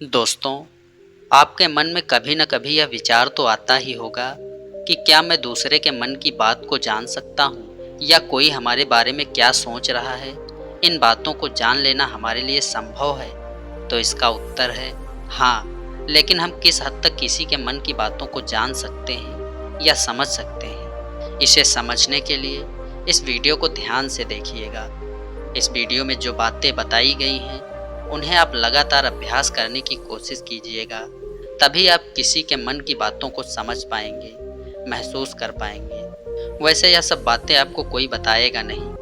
दोस्तों, आपके मन में कभी न कभी यह विचार तो आता ही होगा कि क्या मैं दूसरे के मन की बात को जान सकता हूँ या कोई हमारे बारे में क्या सोच रहा है। इन बातों को जान लेना हमारे लिए संभव है? तो इसका उत्तर है हाँ, लेकिन हम किस हद तक किसी के मन की बातों को जान सकते हैं या समझ सकते हैं, इसे समझने के लिए इस वीडियो को ध्यान से देखिएगा। इस वीडियो में जो बातें बताई गई हैं उन्हें आप लगातार अभ्यास करने की कोशिश कीजिएगा, तभी आप किसी के मन की बातों को समझ पाएंगे, महसूस कर पाएंगे। वैसे यह सब बातें आपको कोई बताएगा नहीं,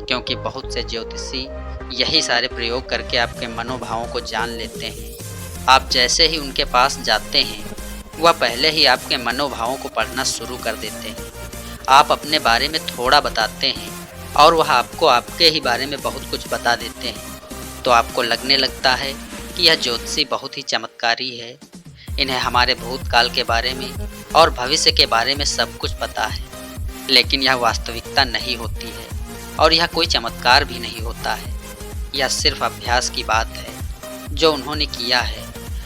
क्योंकि बहुत से ज्योतिषी यही सारे प्रयोग करके आपके मनोभावों को जान लेते हैं। आप जैसे ही उनके पास जाते हैं, वह पहले ही आपके मनोभावों को पढ़ना शुरू कर देते हैं। आप अपने बारे में थोड़ा बताते हैं और वह आपको आपके ही बारे में बहुत कुछ बता देते हैं, तो आपको लगने लगता है कि यह ज्योतिषी बहुत ही चमत्कारी है। इन्हें हमारे भूतकाल के बारे में और भविष्य के बारे में सब कुछ पता है। लेकिन यह वास्तविकता नहीं होती है और यह कोई चमत्कार भी नहीं होता है। यह सिर्फ अभ्यास की बात है जो उन्होंने किया है,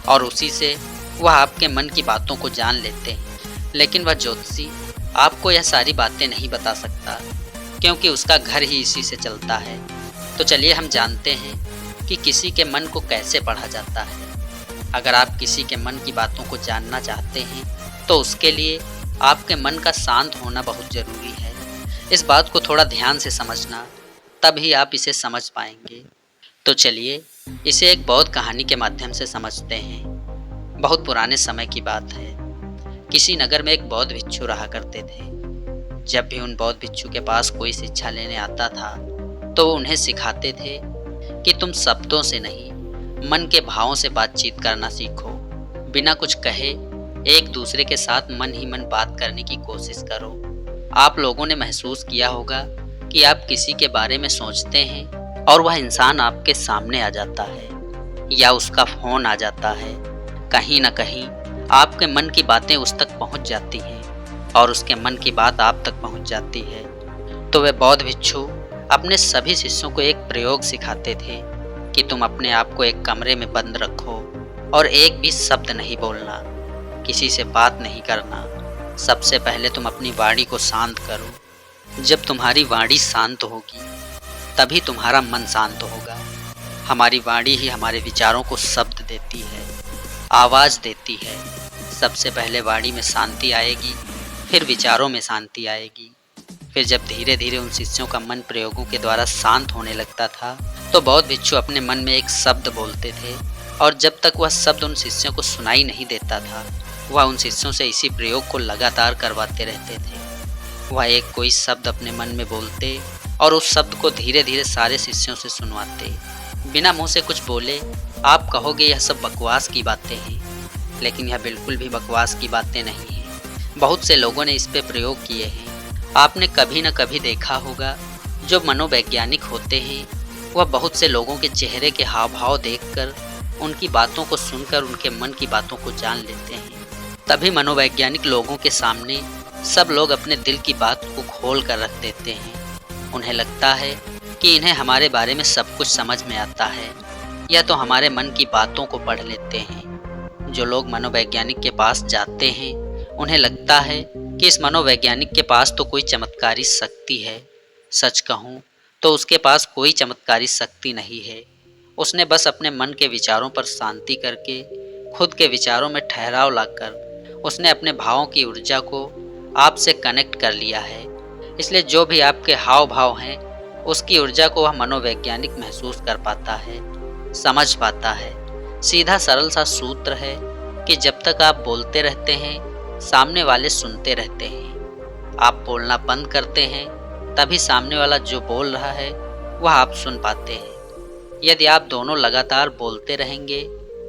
और उसी से वह आपके मन की बातों को जान लेते हैं। लेकिन वह ज्योतिषी आपको यह सारी बातें नहीं बता सकता, क्योंकि उसका घर ही इसी से चलता है। तो चलिए हम जानते हैं कि किसी के मन को कैसे पढ़ा जाता है। अगर आप किसी के मन की बातों को जानना चाहते हैं तो उसके लिए आपके मन का शांत होना बहुत ज़रूरी है। इस बात को थोड़ा ध्यान से समझना, तभी आप इसे समझ पाएंगे। तो चलिए इसे एक बौद्ध कहानी के माध्यम से समझते हैं। बहुत पुराने समय की बात है। किसी नगर में एक बौद्ध भिक्षु रहा करते थे। जब भी उन बौद्ध भिक्षु के पास कोई शिक्षा लेने आता था तो वो उन्हें सिखाते थे कि तुम शब्दों से नहीं, मन के भावों से बातचीत करना सीखो। बिना कुछ कहे एक दूसरे के साथ मन ही मन बात करने की कोशिश करो। आप लोगों ने महसूस किया होगा कि आप किसी के बारे में सोचते हैं और वह इंसान आपके सामने आ जाता है या उसका फ़ोन आ जाता है। कहीं ना कहीं आपके मन की बातें उस तक पहुंच जाती हैं और उसके मन की बात आप तक पहुंच जाती है। तो वे बौद्ध भिक्षु अपने सभी शिष्यों को एक प्रयोग सिखाते थे कि तुम अपने आप को एक कमरे में बंद रखो और एक भी शब्द नहीं बोलना, किसी से बात नहीं करना। सबसे पहले तुम अपनी वाणी को शांत करो। जब तुम्हारी वाणी शांत होगी तभी तुम्हारा मन शांत होगा। हमारी वाणी ही हमारे विचारों को शब्द देती है, आवाज़ देती है। सबसे पहले वाणी में शांति आएगी, फिर विचारों में शांति आएगी। फिर जब धीरे धीरे उन शिष्यों का मन प्रयोगों के द्वारा शांत होने लगता था तो बौद्ध भिक्षु अपने मन में एक शब्द बोलते थे, और जब तक वह शब्द उन शिष्यों को सुनाई नहीं देता था वह उन शिष्यों से इसी प्रयोग को लगातार करवाते रहते थे। वह एक कोई शब्द अपने मन में बोलते और उस शब्द को धीरे धीरे सारे शिष्यों से सुनवाते। बिना मुँह से कुछ बोले। आप कहोगे यह सब बकवास की बातें हैं, लेकिन यह बिल्कुल भी बकवास की बातें नहीं हैं। बहुत से लोगों ने इस पे प्रयोग किए हैं। आपने कभी न कभी देखा होगा, जो मनोवैज्ञानिक होते हैं वह बहुत से लोगों के चेहरे के हाव भाव देखकर, उनकी बातों को सुनकर उनके मन की बातों को जान लेते हैं। तभी मनोवैज्ञानिक लोगों के सामने सब लोग अपने दिल की बात को खोल कर रख देते हैं। उन्हें लगता है कि इन्हें हमारे बारे में सब कुछ समझ में आता है, या तो हमारे मन की बातों को पढ़ लेते हैं। जो लोग मनोवैज्ञानिक के पास जाते हैं उन्हें लगता है कि इस मनोवैज्ञानिक के पास तो कोई चमत्कारी शक्ति है। सच कहूँ तो उसके पास कोई चमत्कारी शक्ति नहीं है। उसने बस अपने मन के विचारों पर शांति करके, खुद के विचारों में ठहराव लाकर उसने अपने भावों की ऊर्जा को आपसे कनेक्ट कर लिया है। इसलिए जो भी आपके हाव भाव हैं उसकी ऊर्जा को वह मनोवैज्ञानिक महसूस कर पाता है, समझ पाता है। सीधा सरल सा सूत्र है कि जब तक आप बोलते रहते हैं सामने वाले सुनते रहते हैं। आप बोलना बंद करते हैं तभी सामने वाला जो बोल रहा है वह आप सुन पाते हैं। यदि आप दोनों लगातार बोलते रहेंगे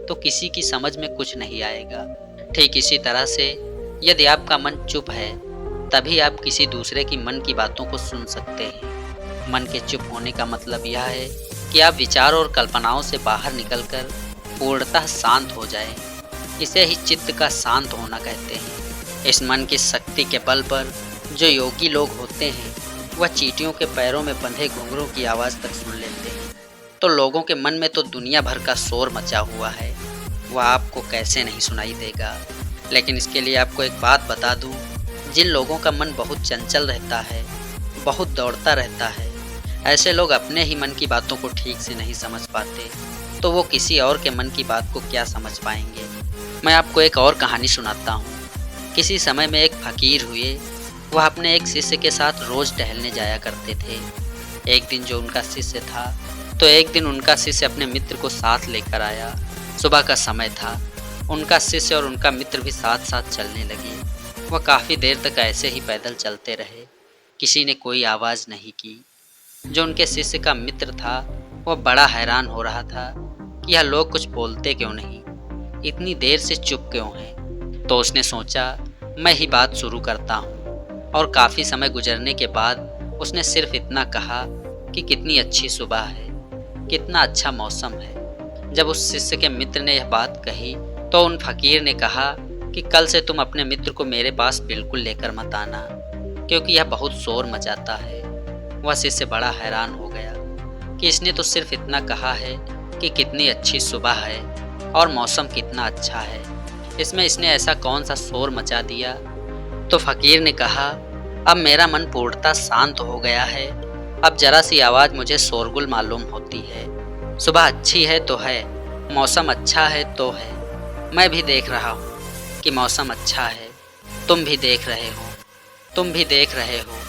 तो किसी की समझ में कुछ नहीं आएगा। ठीक इसी तरह से यदि आपका मन चुप है तभी आप किसी दूसरे की मन की बातों को सुन सकते हैं। मन के चुप होने का मतलब यह है कि आप विचार और कल्पनाओं से बाहर निकलकर पूर्णतः शांत हो जाएं। इसे ही चित्त का शांत होना कहते हैं। इस मन की शक्ति के बल पर जो योगी लोग होते हैं वह चींटियों के पैरों में बंधे घुंघरू की आवाज़ तक सुन लेते हैं। तो लोगों के मन में तो दुनिया भर का शोर मचा हुआ है, वह आपको कैसे नहीं सुनाई देगा। लेकिन इसके लिए आपको एक बात बता दूं, जिन लोगों का मन बहुत चंचल रहता है, बहुत दौड़ता रहता है, ऐसे लोग अपने ही मन की बातों को ठीक से नहीं समझ पाते, तो वो किसी और के मन की बात को क्या समझ पाएंगे। मैं आपको एक और कहानी सुनाता हूँ। किसी समय में एक फकीर हुए। वह अपने एक शिष्य के साथ रोज़ टहलने जाया करते थे। एक दिन जो उनका शिष्य था, तो एक दिन उनका शिष्य अपने मित्र को साथ लेकर आया। सुबह का समय था। उनका शिष्य और उनका मित्र भी साथ साथ चलने लगे। वह काफ़ी देर तक ऐसे ही पैदल चलते रहे। किसी ने कोई आवाज़ नहीं की। जो उनके शिष्य का मित्र था, वह बड़ा हैरान हो रहा था कि यह लोग कुछ बोलते क्यों नहीं, इतनी देर से चुप क्यों हैं। तो उसने सोचा, मैं ही बात शुरू करता हूँ। और काफ़ी समय गुजरने के बाद उसने सिर्फ इतना कहा कि कितनी अच्छी सुबह है, कितना अच्छा मौसम है। जब उस शिष्य के मित्र ने यह बात कही, तो उन फकीर ने कहा कि कल से तुम अपने मित्र को मेरे पास बिल्कुल लेकर मत आना, क्योंकि यह बहुत शोर मचाता है। वह शिष्य बड़ा हैरान हो गया कि इसने तो सिर्फ इतना कहा है कि कितनी अच्छी सुबह है और मौसम कितना अच्छा है, इसमें इसने ऐसा कौन सा शोर मचा दिया। तो फकीर ने कहा, अब मेरा मन पूर्णतः शांत हो गया है। अब जरा सी आवाज़ मुझे शोरगुल मालूम होती है। सुबह अच्छी है तो है, मौसम अच्छा है तो है। मैं भी देख रहा हूँ कि मौसम अच्छा है, तुम भी देख रहे हो, तुम भी देख रहे हो।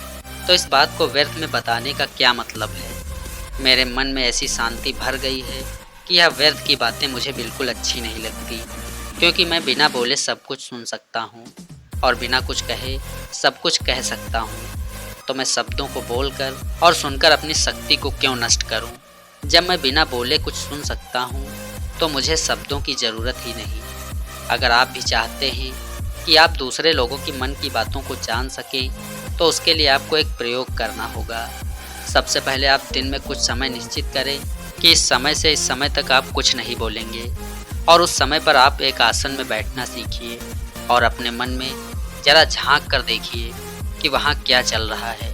तो इस बात को व्यर्थ में बताने का क्या मतलब है। मेरे मन में ऐसी शांति भर गई है कि यह व्यर्थ की बातें मुझे बिल्कुल अच्छी नहीं लगती, क्योंकि मैं बिना बोले सब कुछ सुन सकता हूँ और बिना कुछ कहे सब कुछ कह सकता हूँ। तो मैं शब्दों को बोलकर और सुनकर अपनी शक्ति को क्यों नष्ट करूँ। जब मैं बिना बोले कुछ सुन सकता हूँ, तो मुझे शब्दों की ज़रूरत ही नहीं। अगर आप भी चाहते हैं कि आप दूसरे लोगों की मन की बातों को जान सकें, तो उसके लिए आपको एक प्रयोग करना होगा। सबसे पहले आप दिन में कुछ समय निश्चित करें कि इस समय से इस समय तक आप कुछ नहीं बोलेंगे, और उस समय पर आप एक आसन में बैठना सीखिए और अपने मन में ज़रा झांक कर देखिए कि वहाँ क्या चल रहा है।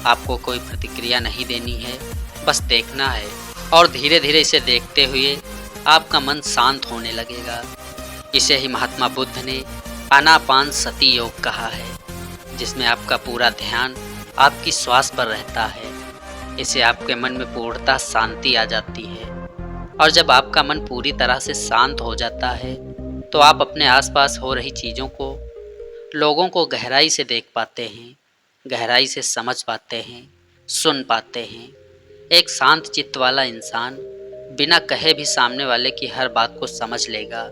आपको कोई प्रतिक्रिया नहीं देनी है, बस देखना है, और धीरे धीरे इसे देखते हुए आपका मन शांत होने लगेगा। इसे ही महात्मा बुद्ध ने आनापानसति योग कहा है, जिसमें आपका पूरा ध्यान आपकी श्वास पर रहता है। इससे आपके मन में पूर्णतः शांति आ जाती है, और जब आपका मन पूरी तरह से शांत हो जाता है, तो आप अपने आसपास हो रही चीज़ों को, लोगों को गहराई से देख पाते हैं, गहराई से समझ पाते हैं, सुन पाते हैं। एक शांत चित्त वाला इंसान बिना कहे भी सामने वाले की हर बात को समझ लेगा,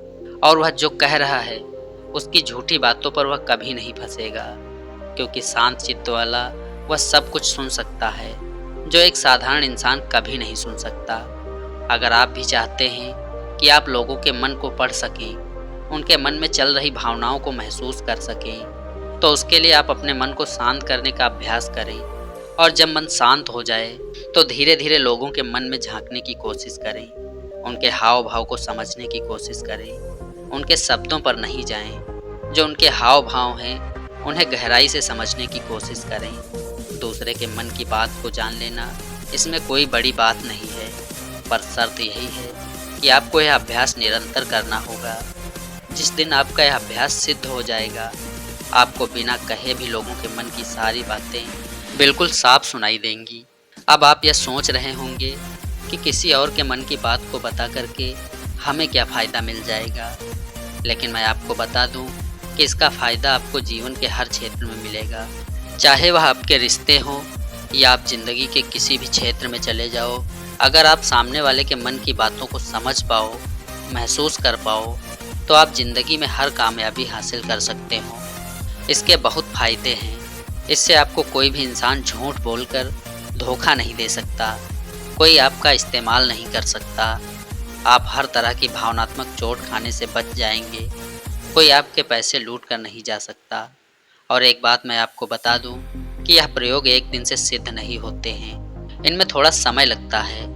और वह जो कह रहा है उसकी झूठी बातों पर वह कभी नहीं फंसेगा, क्योंकि शांत चित्त वाला वह सब कुछ सुन सकता है जो एक साधारण इंसान कभी नहीं सुन सकता। अगर आप भी चाहते हैं कि आप लोगों के मन को पढ़ सकें, उनके मन में चल रही भावनाओं को महसूस कर सकें, तो उसके लिए आप अपने मन को शांत करने का अभ्यास करें। और जब मन शांत हो जाए, तो धीरे धीरे लोगों के मन में झांकने की कोशिश करें, उनके हाव भाव को समझने की कोशिश करें, उनके शब्दों पर नहीं जाएं। जो उनके हाव भाव हैं, उन्हें गहराई से समझने की कोशिश करें। दूसरे के मन की बात को जान लेना, इसमें कोई बड़ी बात नहीं है, पर शर्त यही है कि आपको यह अभ्यास निरंतर करना होगा। जिस दिन आपका यह अभ्यास सिद्ध हो जाएगा, आपको बिना कहे भी लोगों के मन की सारी बातें बिल्कुल साफ सुनाई देंगी। अब आप यह सोच रहे होंगे कि किसी और के मन की बात को बता करके हमें क्या फ़ायदा मिल जाएगा, लेकिन मैं आपको बता दूं कि इसका फ़ायदा आपको जीवन के हर क्षेत्र में मिलेगा। चाहे वह आपके रिश्ते हों या आप ज़िंदगी के किसी भी क्षेत्र में चले जाओ, अगर आप सामने वाले के मन की बातों को समझ पाओ, महसूस कर पाओ, तो आप ज़िंदगी में हर कामयाबी हासिल कर सकते हो। इसके बहुत फ़ायदे हैं। इससे आपको कोई भी इंसान झूठ बोलकर धोखा नहीं दे सकता, कोई आपका इस्तेमाल नहीं कर सकता, आप हर तरह की भावनात्मक चोट खाने से बच जाएंगे, कोई आपके पैसे लूट कर नहीं जा सकता। और एक बात मैं आपको बता दूं कि यह प्रयोग एक दिन से सिद्ध नहीं होते हैं, इनमें थोड़ा समय लगता है,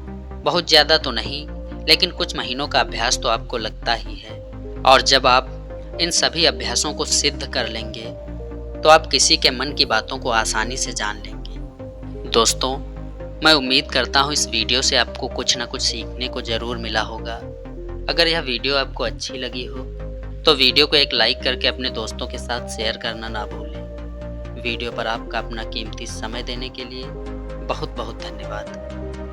बहुत ज़्यादा तो नहीं, लेकिन कुछ महीनों का अभ्यास तो आपको लगता ही है। और जब आप इन सभी अभ्यासों को सिद्ध कर लेंगे, तो आप किसी के मन की बातों को आसानी से जान लेंगे। दोस्तों, मैं उम्मीद करता हूँ इस वीडियो से आपको कुछ न कुछ सीखने को ज़रूर मिला होगा। अगर यह वीडियो आपको अच्छी लगी हो तो वीडियो को एक लाइक करके अपने दोस्तों के साथ शेयर करना ना भूलें। वीडियो पर आपका अपना कीमती समय देने के लिए बहुत बहुत धन्यवाद।